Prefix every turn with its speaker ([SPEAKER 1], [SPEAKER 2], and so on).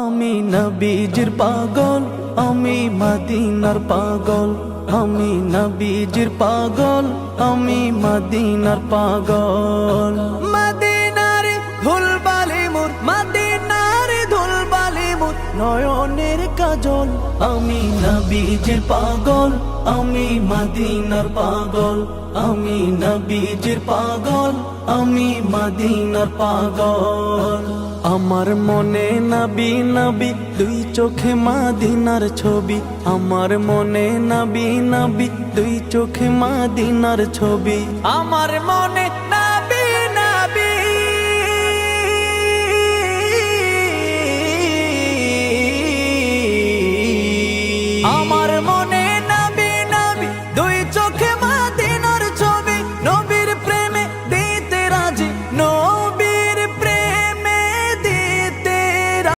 [SPEAKER 1] আমি নবীজির পাগল, আমি মদিনার পাগল। আমি নবীজির পাগল, আমি মদিনার পাগল। মদিনার ধুলবালি মোর, মদিনার ধুলবালি মোর নয়নের কাজল। আমি নবীজির পাগল, আমি মদিনার পাগল। আমি নবীজির পাগল, আমি মদিনার পাগল। আমার মনে নবী নবী দুই চোখে মদিনার ছবি। আমার মনে নবী নবী দুই চোখে মদিনার ছবি। আমার মনে